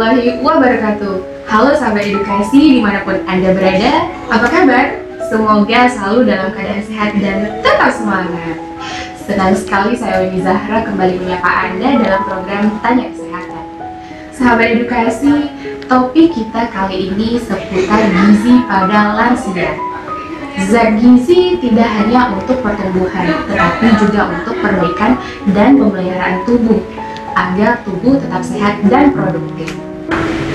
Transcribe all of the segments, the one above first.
warahmatullahi wabarakatuh. Halo sahabat edukasi dimanapun Anda berada, apa kabar? Semoga selalu dalam keadaan sehat dan tetap semangat. Senang sekali saya Weni Zahra kembali menyapa Anda dalam program Tanya Kesehatan. Sahabat edukasi, topik kita kali ini seputar gizi pada lansia. Zat gizi tidak hanya untuk pertumbuhan, tetapi juga untuk perbaikan dan pemeliharaan tubuh, agar tubuh tetap sehat dan produktif.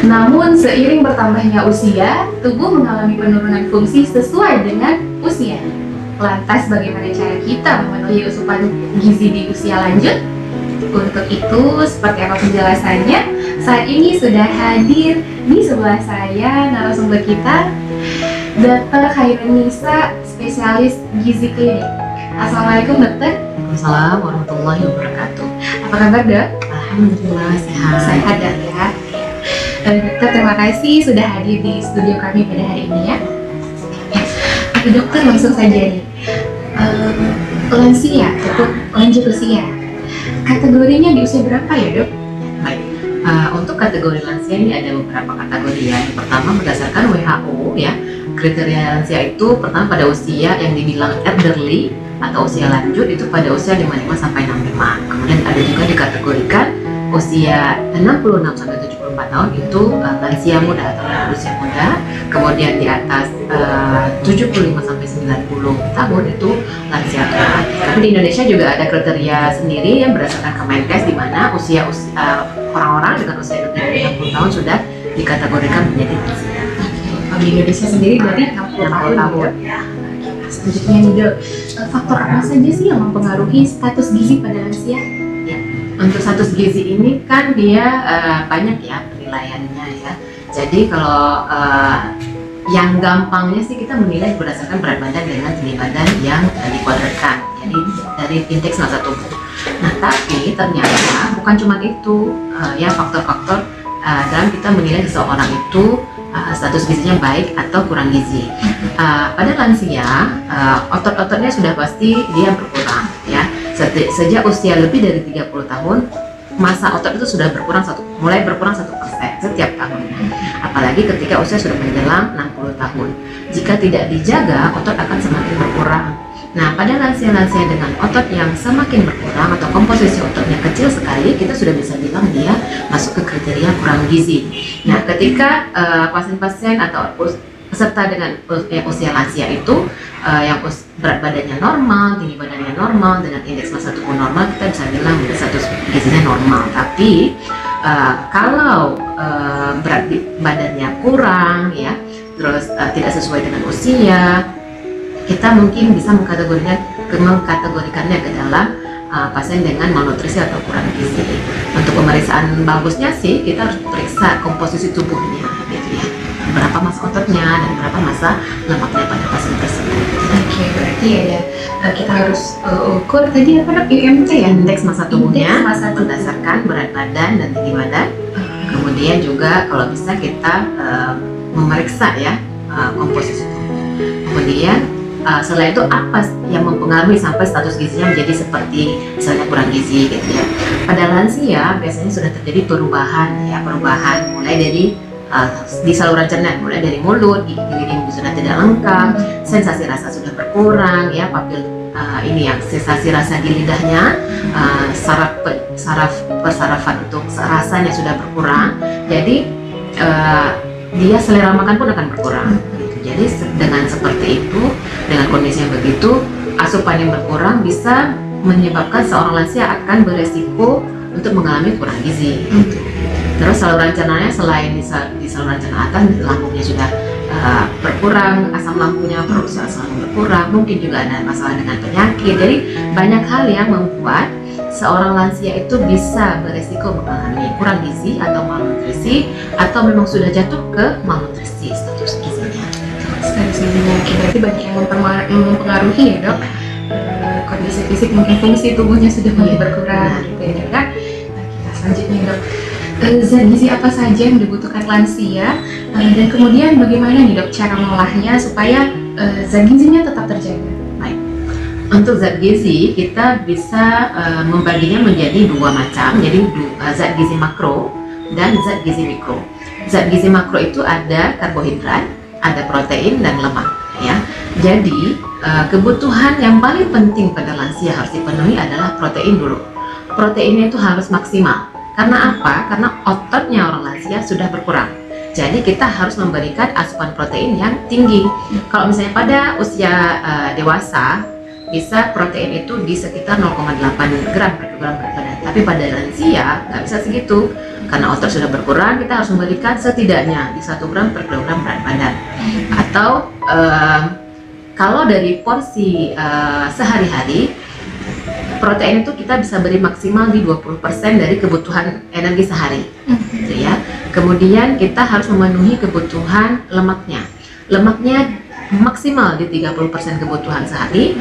Namun seiring bertambahnya usia, tubuh mengalami penurunan fungsi sesuai dengan usia. Lantas bagaimana cara kita memenuhi asupan gizi di usia lanjut? Untuk itu, seperti apa penjelasannya? Saat ini sudah hadir di sebelah saya narasumber kita, Dr. Khairunisa, spesialis gizi klinik. Assalamualaikum dokter. Waalaikumsalam warahmatullahi wabarakatuh. Apa kabar dok? Alhamdulillah sehat. Sehat ya. Dokter, terima kasih sudah hadir di studio kami pada hari ini ya. Oke dokter, langsung saja nih. Lansia ataupun lanjut usia, kategorinya di usia berapa ya dok? Baik. Untuk kategori lansia ini ada beberapa kategori ya. Yang pertama berdasarkan WHO ya. Kriteria lansia itu pertama pada usia yang dibilang elderly atau usia lanjut itu pada usia 55 sampai 65. Kemudian ada juga dikategorikan usia 66 sampai 74 tahun itu lansia muda atau usia muda. Kemudian di atas 75 sampai 90 tahun itu lansia tua. Tapi di Indonesia juga ada kriteria sendiri yang berdasarkan Kemenkes di mana usia orang-orang dengan usia lebih dari 60 tahun sudah dikategorikan menjadi lansia. Di Indonesia sendiri berarti 60 tahun ya. Selanjutnya nih dok, faktor apa saja sih yang mempengaruhi status gizi pada lansia? Ya, untuk status gizi ini kan dia banyak ya penilaiannya ya. Jadi kalau yang gampangnya sih kita menilai berdasarkan berat badan dengan tinggi badan yang dikuadratkan. Jadi dari indeks massa tubuh. Nah tapi ternyata bukan cuma itu ya faktor-faktor dalam kita menilai seseorang itu status gizinya baik atau kurang gizi. Pada lansia, otot-ototnya sudah pasti dia berkurang ya. Sejak usia lebih dari 30 tahun, massa otot itu sudah mulai berkurang 1% setiap tahun. Apalagi ketika usia sudah menjelang 60 tahun. Jika tidak dijaga, otot akan semakin berkurang. Nah, pada lansia-lansia dengan otot yang semakin berkurang atau komposisi ototnya kecil sekali, kita sudah bisa bilang dia masuk ke kriteria kurang gizi. Nah, ketika pasien-pasien atau peserta dengan usia lansia itu yang berat badannya normal, tinggi badannya normal, dengan indeks massa tubuh normal, kita bisa bilang status gizinya normal. Tapi kalau berat badannya kurang, ya, terus tidak sesuai dengan usia, kita mungkin bisa mengkategorikannya ke dalam pasien dengan malnutrisi atau kurang gizi. Untuk pemeriksaan bagusnya sih kita harus periksa komposisi tubuhnya, gitu ya. Berapa massa ototnya dan berapa massa lemaknya pada pasien tersebut. Oke, berarti ya kita harus ukur tadi apa dok? IMT ya? Indeks massa tubuhnya massa tubuh. berdasarkan berat badan dan tinggi badan. Kemudian juga kalau bisa kita memeriksa ya komposisi tubuh. Kemudian selain itu apa yang mempengaruhi sampai status gizinya menjadi seperti misalnya kurang gizi gitu ya. Pada lansia biasanya sudah terjadi perubahan mulai dari di saluran cerna, mulai dari mulut, gigi sudah tidak lengkap, sensasi rasa sudah berkurang ya, papil ini yang sensasi rasa di lidahnya, saraf persarafan untuk rasanya sudah berkurang. Jadi dia selera makan pun akan berkurang. Jadi dengan seperti itu, dengan kondisi yang begitu, asupan yang berkurang bisa menyebabkan seorang lansia akan beresiko untuk mengalami kurang gizi. Terus saluran cernanya selain di saluran cerna atas, lambungnya sudah berkurang, asam lambungnya produksi asam lambung berkurang, mungkin juga ada masalah dengan penyakit. Jadi banyak hal yang membuat seorang lansia itu bisa beresiko mengalami kurang gizi atau malnutrisi, atau memang sudah jatuh ke malnutrisi status gizinya. Berarti banyak yang mempengaruhi ya dok. Kondisi fisik mungkin fungsi tubuhnya sudah mulai berkurang gitu ya kan. Nah, kita selanjutnya dok, zat gizi apa saja yang dibutuhkan lansia dan kemudian bagaimana nih dok cara mengolahnya supaya zat gizinya tetap terjaga? Baik. Untuk zat gizi kita bisa membaginya menjadi dua macam. Jadi zat gizi makro dan zat gizi mikro. Zat gizi makro itu ada karbohidrat, ada protein dan lemak ya. Jadi kebutuhan yang paling penting pada lansia harus dipenuhi adalah protein dulu. Proteinnya itu harus maksimal. Karena apa? Karena ototnya orang lansia sudah berkurang. Jadi kita harus memberikan asupan protein yang tinggi. Kalau misalnya pada usia dewasa, bisa protein itu di sekitar 0,8 gram per kilogram berat badan. Tapi pada lansia nggak bisa segitu. Karena otot sudah berkurang, kita harus memberikan setidaknya di 1 gram per kilogram berat badan. Atau kalau dari porsi sehari-hari, protein itu kita bisa beri maksimal di 20% dari kebutuhan energi sehari, gitu ya. Kemudian kita harus memenuhi kebutuhan lemaknya. Lemaknya maksimal di 30% kebutuhan sehari,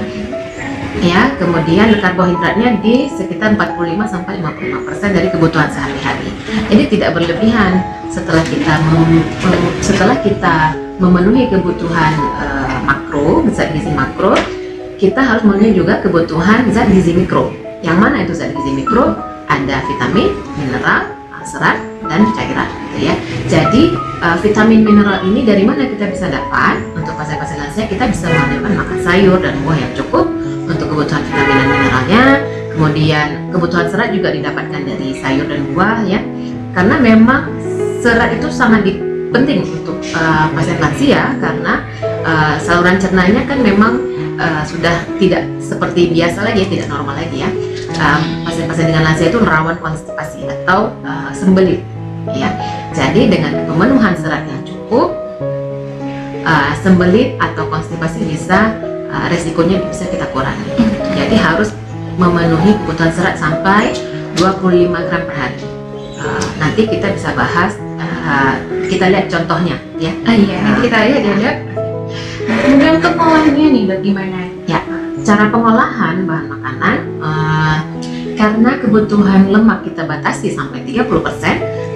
ya. Kemudian karbohidratnya di sekitar 45-55% dari kebutuhan sehari-hari. Jadi tidak berlebihan. Setelah kita memenuhi kebutuhan makro, zat gizi makro, kita harus memenuhi juga kebutuhan zat gizi mikro. Yang mana itu zat gizi mikro? Ada vitamin, mineral, serat, dan cairan, gitu ya. Jadi vitamin mineral ini dari mana kita bisa dapat? Untuk pasien-pasien lansia kita bisa menggunakan makan sayur dan buah yang cukup untuk kebutuhan vitamin dan mineralnya. Kemudian kebutuhan serat juga didapatkan dari sayur dan buah ya. Karena memang serat itu sangat penting untuk pasien lansia karena saluran cernanya kan memang sudah tidak seperti biasa lagi, tidak normal lagi ya. Pasien-pasien dengan lansia itu rawan konstipasi atau sembelit ya. Jadi dengan pemenuhan serat yang cukup, sembelit atau konstipasi bisa resikonya bisa kita kurangi. Jadi harus memenuhi kebutuhan serat sampai 25 gram per hari. Nanti kita bisa bahas, kita lihat contohnya ya. Iya, nanti kita lihat ya Dok. Kemudian untuk pengolahannya nih Dok, gimana? Ya, cara pengolahan bahan makanan, karena kebutuhan lemak kita batasi sampai 30%,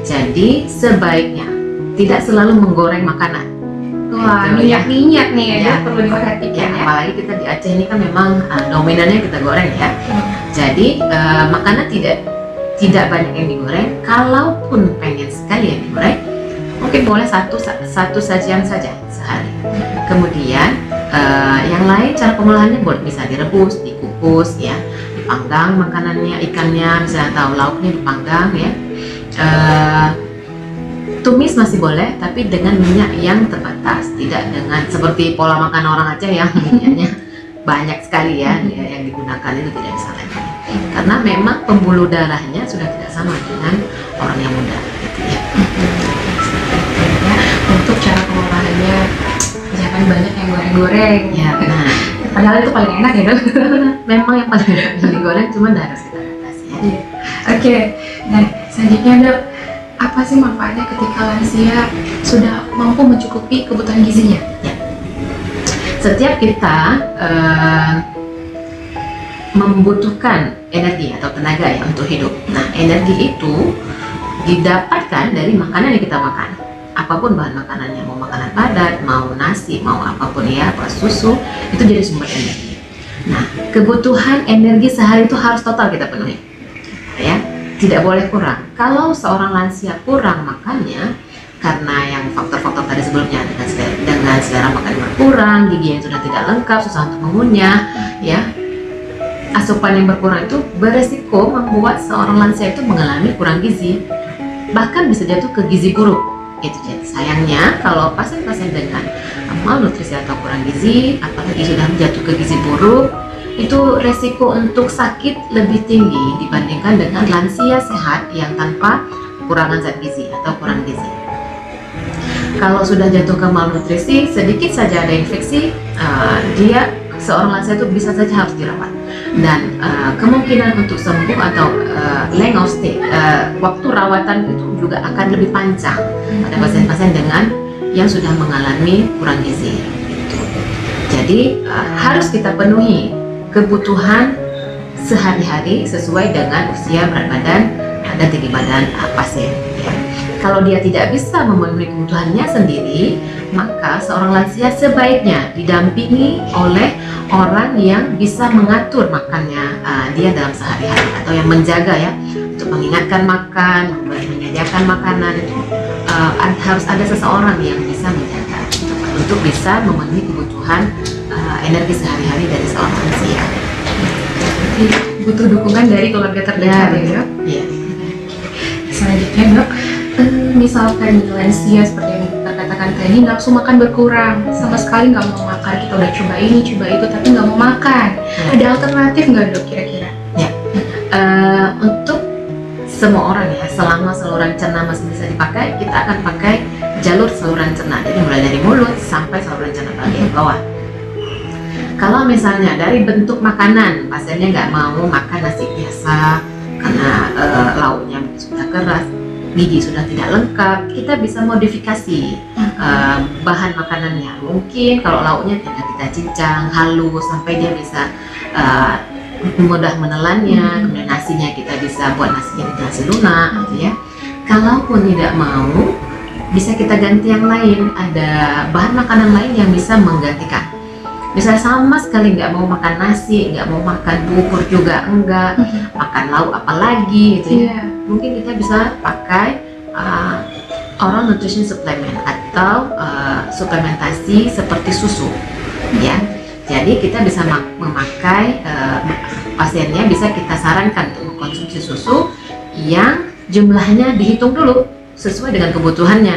jadi sebaiknya tidak selalu menggoreng makanan. Wah, Gitu, ya. minyak nih ya, Ya, perlu diperhatikan Ya, ya. apalagi kita di Aceh ini kan memang dominannya kita goreng ya. Jadi makanan tidak banyak yang digoreng. Kalaupun pengen sekali yang digoreng, mungkin boleh satu sajian saja sehari. Kemudian yang lain cara pengolahannya bisa direbus, dikukus ya, dipanggang makanannya, ikannya misalnya atau lauknya dipanggang ya. Tumis masih boleh, tapi dengan minyak yang terbatas, tidak dengan seperti pola makan orang Aceh yang minyaknya banyak sekali ya, yang digunakan itu tidak bisa lagi. Karena memang pembuluh darahnya sudah tidak sama dengan orang yang muda, gitu ya. Untuk cara pengolahannya, jangan banyak yang goreng-goreng. Ya, nah, Padahal itu paling enak ya Dok. memang yang paling enak digoreng, cuman harus kita batasi ya. Oke, nah selanjutnya Dok, apa sih manfaatnya ketika lansia sudah mampu mencukupi kebutuhan gizinya? Setiap kita membutuhkan energi atau tenaga ya untuk hidup. Nah, energi itu didapatkan dari makanan yang kita makan. Apapun bahan makanannya, mau makanan padat, mau nasi, mau apapun ya, apa susu, itu jadi sumber energi. Nah, kebutuhan energi sehari itu harus total kita penuhi, ya, tidak boleh kurang. Kalau seorang lansia kurang makannya, karena yang faktor-faktor tadi sebelumnya dengan selera makan yang berkurang, gigi yang sudah tidak lengkap, susah untuk mengunyah, ya, asupan yang berkurang itu beresiko membuat seorang lansia itu mengalami kurang gizi, bahkan bisa jatuh ke gizi buruk. Gitu. Jadi sayangnya kalau pasien-pasien dengan malnutrisi atau kurang gizi, apalagi sudah jatuh ke gizi buruk, itu resiko untuk sakit lebih tinggi dibandingkan dengan lansia sehat yang tanpa kekurangan zat gizi atau kurang gizi. Kalau sudah jatuh ke malnutrisi, sedikit saja ada infeksi, seorang lansia itu bisa saja harus dirawat, dan kemungkinan untuk sembuh atau length of stay, waktu rawatan itu juga akan lebih panjang pada pasien-pasien dengan yang sudah mengalami kurang gizi. Gitu. Jadi harus kita penuhi kebutuhan sehari-hari sesuai dengan usia, berat badan, dan tinggi badan pasien. Ya. Kalau dia tidak bisa memenuhi kebutuhannya sendiri, maka seorang lansia sebaiknya didampingi oleh orang yang bisa mengatur makannya dia dalam sehari-hari, atau yang menjaga ya, untuk mengingatkan makan, menyediakan makanan. Harus ada seseorang yang bisa menjaga untuk bisa memenuhi kebutuhan energi sehari-hari dari seorang lansia. Jadi butuh dukungan dari keluarga terdekat ya, Dok? Iya. Selanjutnya, Dok, misalkan lansia seperti yang kita katakan tadi, nafsu makan berkurang, sama sekali nggak mau makan. Kita udah coba ini, coba itu, tapi nggak mau makan. Ada alternatif nggak, Dok, kira-kira? Ya. Untuk semua orang ya, selama saluran cerna masih bisa dipakai, kita akan pakai jalur saluran cerna. Jadi mulai dari mulut sampai saluran cerna bagian bawah. Kalau misalnya dari bentuk makanan, pasiennya nggak mau makan nasi biasa karena lauknya sudah keras, gigi sudah tidak lengkap, kita bisa modifikasi bahan makanannya. Mungkin kalau lauknya tidak kita cincang halus sampai dia bisa mudah menelannya, kemudian nasinya kita bisa buat nasinya jadi nasi lunak gitu ya. Kalaupun tidak mau, bisa kita ganti yang lain, ada bahan makanan lain yang bisa menggantikan. Misalnya sama sekali nggak mau makan nasi, nggak mau makan bubur juga enggak, makan lauk apalagi gitu ya. Mungkin kita bisa pakai oral nutrition supplement atau suplementasi seperti susu ya. Jadi kita bisa memakai pasiennya, bisa kita sarankan untuk mengkonsumsi susu yang jumlahnya dihitung dulu sesuai dengan kebutuhannya.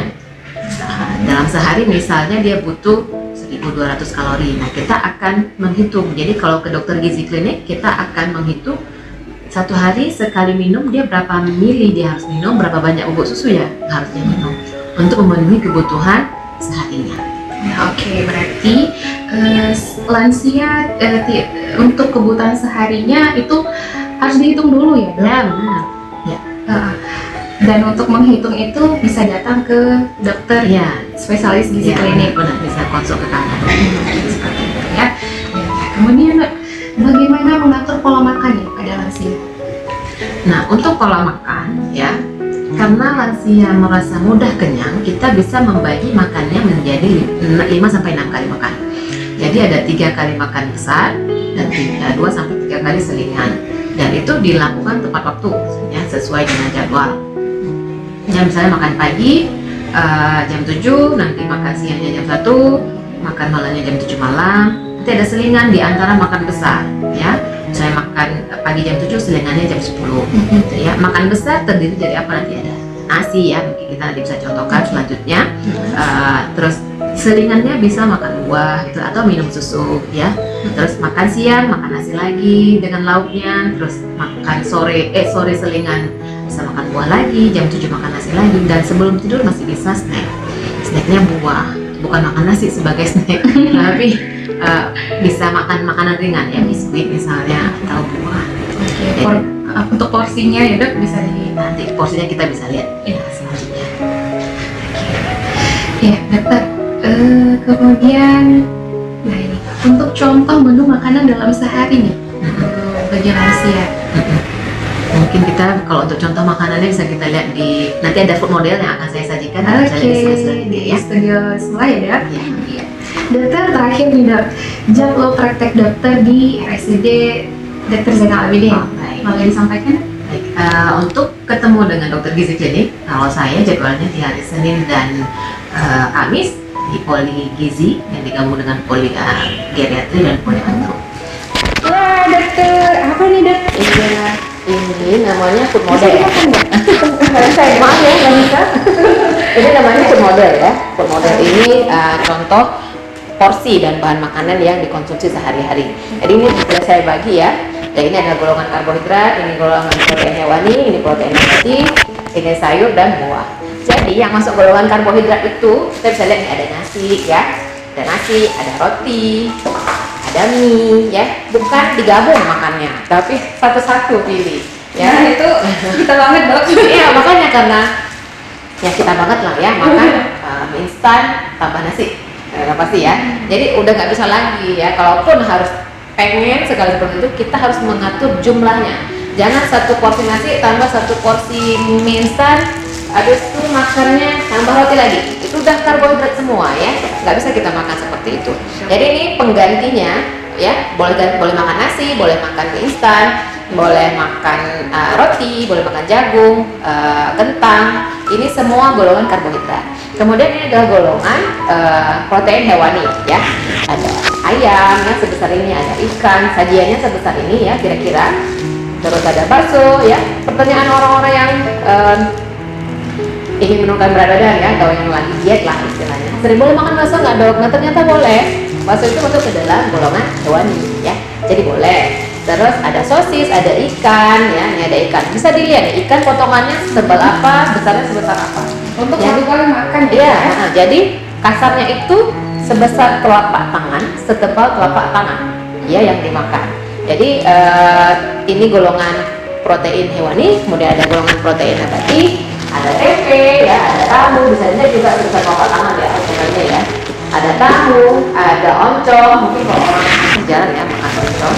Dalam sehari misalnya dia butuh 1.200 kalori. Nah, kita akan menghitung. Jadi kalau ke dokter gizi klinik, kita akan menghitung satu hari sekali minum dia berapa mili dia harus minum, berapa banyak bubuk susu ya harusnya minum untuk memenuhi kebutuhan seharinya. Oke, berarti lansia untuk kebutuhan seharinya itu harus dihitung dulu ya, Dok? Ya, benar. Ya. Dan untuk menghitung itu bisa datang ke dokter Ya, spesialis gizi klinik. benar, bisa konsul ke kami. Seperti itu ya. Kemudian, Dok, bagaimana mengatur pola makan ya pada lansia? Nah, untuk pola makan ya, karena lansia merasa mudah kenyang, kita bisa membagi makannya menjadi 5-6 kali makan. Jadi ada 3 kali makan besar dan 2-3 kali selingan. Dan itu dilakukan tepat waktu ya, sesuai dengan jadwal. Ya, misalnya makan pagi jam 7, nanti makan siangnya jam 1, makan malamnya jam 7 malam. Nanti ada selingan di antara makan besar ya. Misalnya makan pagi jam 7, selingannya jam 10 gitu ya. Makan besar terdiri dari apa, nanti ada nasi ya, mungkin kita nanti bisa contohkan selanjutnya. Terus selingannya bisa makan buah gitu, atau minum susu ya. Terus makan siang makan nasi lagi dengan lauknya. Terus makan sore selingan bisa makan buah lagi, jam 7 makan nasi lagi, dan sebelum tidur masih bisa snack. Snacknya buah, bukan makan nasi sebagai snack tapi bisa makan makanan ringan ya, biskuit misalnya atau buah. Oke, untuk porsinya ya, Dok, bisa nanti porsinya kita bisa lihat ya selanjutnya. Ya, Dokter. Kemudian, nah ini untuk contoh menu makanan dalam sehari nih bagi lansia. Mungkin kita kalau untuk contoh makanannya bisa kita lihat di, nanti ada food model yang akan saya sajikan. Di studio sebelah ya, Dok. Ya. Dokter, terakhir nih, Dok, jadwal praktek dokter di RSUD Dr. Zainal Abidin. Boleh disampaikan? Baik, untuk ketemu dengan dokter gizi klinik, kalau saya jadwalnya di hari Senin dan Kamis di Poli Gizi yang digabung dengan Poli Geriatri dan Poli Antro. Wah, Dokter, apa nih, Dok? Ini namanya food model. Saya Maaf ya, nggak bisa. Ini namanya food model ya. Food model ini contoh porsi dan bahan makanan yang dikonsumsi sehari-hari. Jadi ini sudah saya bagi ya. Dan ini ada golongan karbohidrat, ini golongan protein hewani, ini protein nabati, ini sayur dan buah. Jadi yang masuk golongan karbohidrat itu kita bisa lihat nih, ada nasi ya, ada nasi, ada roti, ada mie ya, bukan digabung makannya, tapi satu-satu pilih ya. Nah, itu kita banget, Dok. Iya, makanya karena ya kita banget lah ya makan mie instan tambah nasi, pasti ya. Jadi udah nggak bisa lagi ya, kalaupun harus pengen segala seperti itu, kita harus mengatur jumlahnya. Jangan satu porsi nasi tambah satu porsi mie instan habis itu makannya tambah roti lagi, itu udah karbohidrat semua ya, nggak bisa kita makan seperti itu. Jadi ini penggantinya ya, boleh makan nasi, boleh makan mie instan, boleh makan roti, boleh makan jagung, kentang. Ini semua golongan karbohidrat. Kemudian ini adalah golongan protein hewani ya. Ada ayam ya sebesar ini, ada ikan, sajiannya sebesar ini ya kira-kira. Terus ada bakso ya. Pertanyaan orang-orang yang ingin menurunkan berat badan ya, atau yang lagi diet lah istilahnya. Sering boleh makan bakso nggak dok? Nah ternyata boleh. Bakso itu masuk ke dalam golongan hewani ya. Jadi boleh. Terus ada sosis, ada ikan ya, ini ada ikan. Bisa dilihat ya, ikan potongannya sebesar apa, besarnya sebesar apa. Untuk ya. satu kali makan ya. Nah, jadi kasarnya itu sebesar telapak tangan, setebal telapak tangan ya yang dimakan. Jadi ini golongan protein hewani, kemudian ada golongan protein nabati, ada tempe ya, ada tahu, bisa juga sebesar telapak tangan ya ukurannya ya. Ada tahu, ada oncom, mungkin kalau orang jarang ya makan oncom.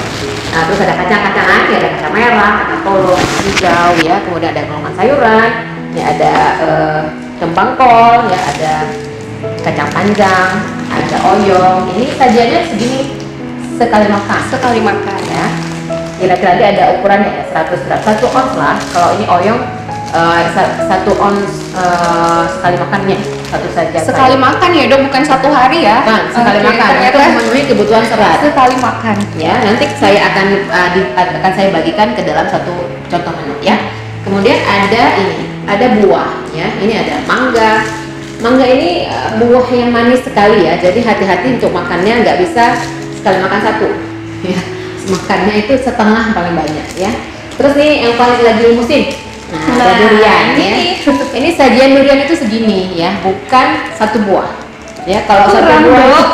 Nah, terus ada kacang-kacangan, ya ada kacang merah, kacang polong, hijau ya, kemudian ada golongan sayuran, ya ada kembang kol, ya ada kacang panjang, ada oyong. Ini sajiannya segini sekali makan. sekali makan Ya. Kira-kira nanti ada ukurannya ya, 100 gram, 1 ons lah. Kalau ini oyong 1 ons sekali makannya, satu saja. sekali makan ya dok, bukan satu hari ya? Bukan, sekali Oke, makan. Itu ternyata memenuhi kebutuhan serat. sekali makan. Ya, nanti saya akan saya bagikan ke dalam satu contoh menu ya. Kemudian ada ini, ada buah ya. Ini ada mangga. Mangga ini buah yang manis sekali ya. Jadi hati-hati untuk makannya, nggak bisa sekali makan satu. Ya, makannya itu setengah paling banyak ya. Terus nih yang paling lagi musim. Nah, ada durian ya. Ini sajian durian itu segini ya, bukan satu buah. Ya, kalau satu buah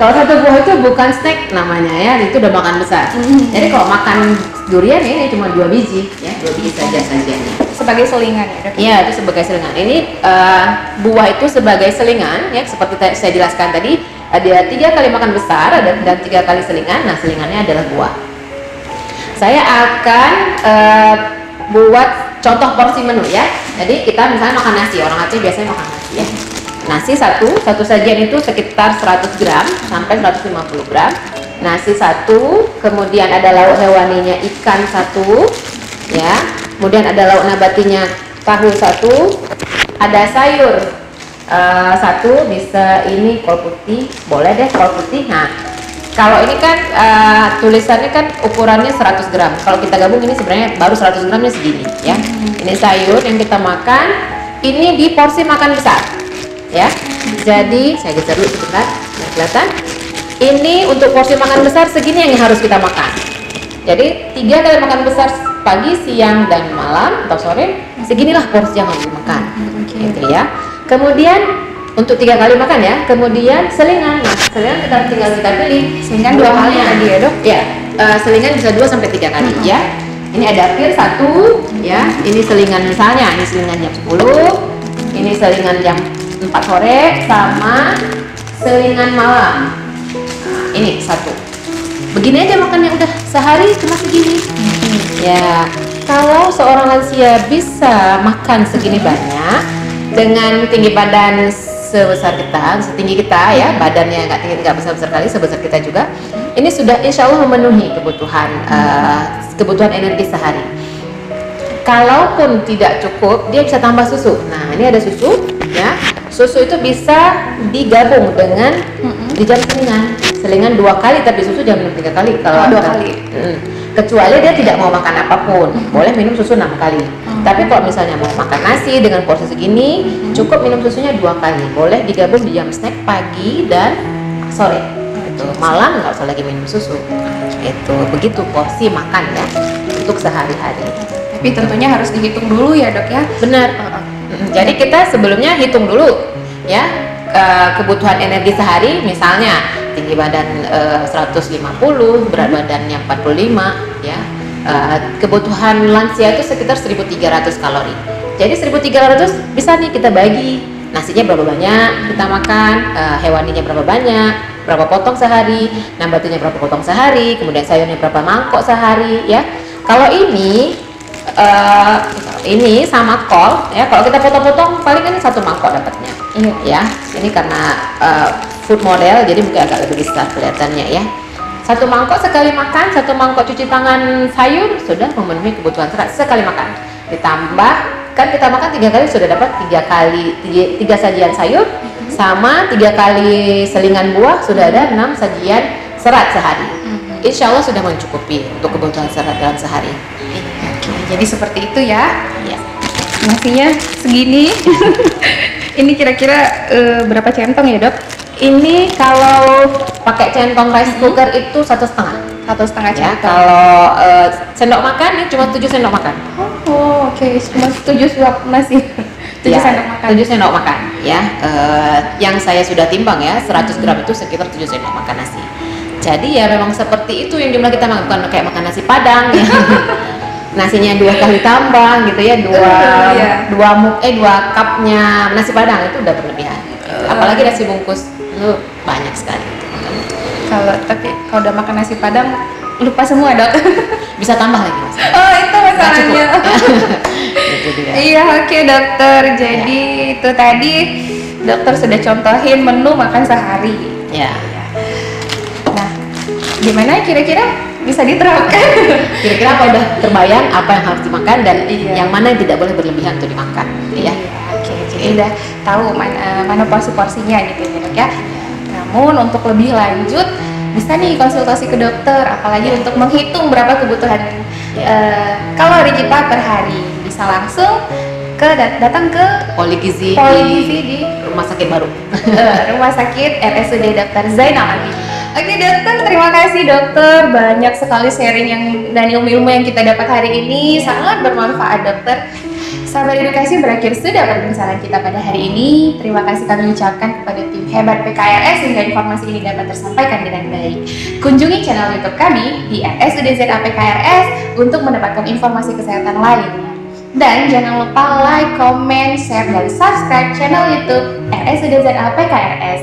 kalau satu buah itu bukan snack namanya ya, itu udah makan besar. Jadi kalau makan durian ini cuma 2 biji ya, 2 biji saja sajiannya. Sebagai selingan ya dok? Iya, itu sebagai selingan. Ini buah itu sebagai selingan ya, seperti saya jelaskan tadi, ada 3 kali makan besar dan 3 kali selingan. Nah, selingannya adalah buah. Saya akan buat contoh porsi menu ya. Jadi kita misalnya makan nasi, orang Aceh biasanya makan nasi ya. Nasi satu sajian itu sekitar 100 gram sampai 150 gram. Nasi satu, kemudian ada lauk hewaninya ikan satu, ya. Kemudian ada lauk nabatinya tahu satu, ada sayur satu, bisa ini kol putih, boleh deh kol putih. Nah, kalau ini kan tulisannya kan ukurannya 100 gram. Kalau kita gabung ini sebenarnya baru 100 gramnya segini ya. Ini sayur yang kita makan, ini di porsi makan besar ya. Jadi saya geser dulu sebentar, nah, kelihatan. Ini untuk porsi makan besar segini yang harus kita makan. Jadi 3 kali makan besar pagi, siang, dan malam atau sore, seginilah porsi yang harus dimakan. Gitu ya. Kemudian untuk 3 kali makan ya. Kemudian selingan. Nah, selingan tinggal kita pilih. Selingan 2 kali tadi ya dok? Ya, selingan bisa 2 sampai 3 kali ya. Ini ada pir 1 ya. Ini selingan misalnya, ini selingan jam 10. Ini selingan jam 4 sore sama selingan malam. Nah, ini 1. Begini aja makannya udah sehari cuma segini. Ya, kalau seorang lansia bisa makan segini banyak dengan tinggi badan sebesar kita, setinggi kita ya, badannya nggak besar kali, sebesar kita juga, ini sudah insya Allah memenuhi kebutuhan energi sehari. Kalaupun tidak cukup, dia bisa tambah susu. Nah, ini ada susu ya. Susu itu bisa digabung dengan di jam selingan 2 kali, tapi susu jangan minum 3 kali. Kalau 2 kali. Kecuali dia tidak mau makan apapun, boleh minum susu 6 kali. Tapi kalau misalnya mau makan nasi dengan porsi segini, cukup minum susunya 2 kali. Boleh digabung di jam snack pagi dan sore. Itu malam nggak usah lagi minum susu. Itu begitu porsi makan ya untuk sehari-hari. Tapi tentunya harus dihitung dulu ya dok ya? Benar. Jadi kita sebelumnya hitung dulu ya kebutuhan energi sehari, misalnya tinggi badan 150, berat badannya 45 ya. Kebutuhan lansia itu sekitar 1.300 kalori. Jadi 1.300 bisa nih kita bagi, nasinya berapa banyak kita makan, hewaninya berapa banyak, berapa potong sehari, nambatinya berapa potong sehari, kemudian sayurnya berapa mangkok sehari ya. Kalau ini ini sama kol ya, kalau kita potong-potong paling kan 1 mangkok dapatnya. Iya. Ya, ini karena food model jadi mungkin agak lebih besar kelihatannya ya. 1 mangkok sekali makan, 1 mangkok cuci tangan sayur sudah memenuhi kebutuhan serat sekali makan. Ditambah kan kita makan 3 kali sudah dapat 3 sajian sayur sama 3 kali selingan buah, sudah ada 6 sajian serat sehari. Insya Allah sudah mencukupi untuk kebutuhan serat dalam sehari. Oke, jadi seperti itu ya. Ya. Nasinya segini. Ini kira-kira berapa centong ya, Dok? Ini kalau pakai centong rice cooker itu 1,5. 1,5 Ya, centong. kalau sendok makan ini cuma 7 sendok makan. Oh, oke. Cuma 7 suap nasi. 7 Ya, sendok makan. 7 sendok makan ya. Yang saya sudah timbang ya, 100 gram itu sekitar 7 sendok makan nasi. Jadi ya memang seperti itu yang jumlah kita makan, bukan kayak makan nasi padang ya. Nasinya 2 kali tambah gitu ya, 2 cupnya nasi padang itu udah berlebihan. Apalagi nasi bungkus itu banyak sekali. Tapi kalau udah makan nasi padang lupa semua, Dok. Bisa tambah lagi mas. Oh, itu masalahnya. Itu dia. Iya, oke dokter. Jadi itu tadi dokter sudah contohin menu makan sehari. Ya. Nah, gimana kira-kira bisa diterapkan? Kira-kira apa udah terbayang apa yang harus dimakan dan Iya. yang mana yang tidak boleh berlebihan untuk dimakan? Ya. Oke. Jadi udah tahu mana porsi-porsinya gitu ya, Dok ya. Namun untuk lebih lanjut bisa nih konsultasi ke dokter, apalagi untuk menghitung berapa kebutuhan kalori kita per hari. Bisa langsung datang ke Poligizi di Rumah Sakit Baru. Rumah Sakit RSUD Dr. Zainal Abidin. Oke dokter, terima kasih dokter, banyak sekali sharing dan ilmu-ilmu yang kita dapat hari ini, sangat bermanfaat dokter. Sahabat edukasi, berakhir sudah perbincangan kita pada hari ini. Terima kasih kami ucapkan kepada tim hebat PKRS sehingga informasi ini dapat tersampaikan dengan baik. Kunjungi channel YouTube kami di RSUD ZA PKRS untuk mendapatkan informasi kesehatan lainnya. Dan jangan lupa like, comment, share, dan subscribe channel YouTube RSUD ZA PKRS.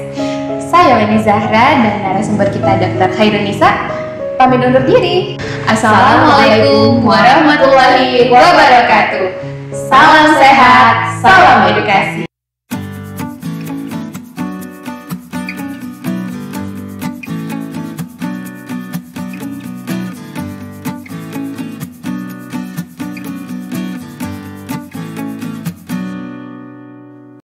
Saya Weni Zahra dan narasumber kita Dr. Khairunisa pamit undur diri. Assalamualaikum warahmatullahi wabarakatuh. Salam sehat, salam edukasi.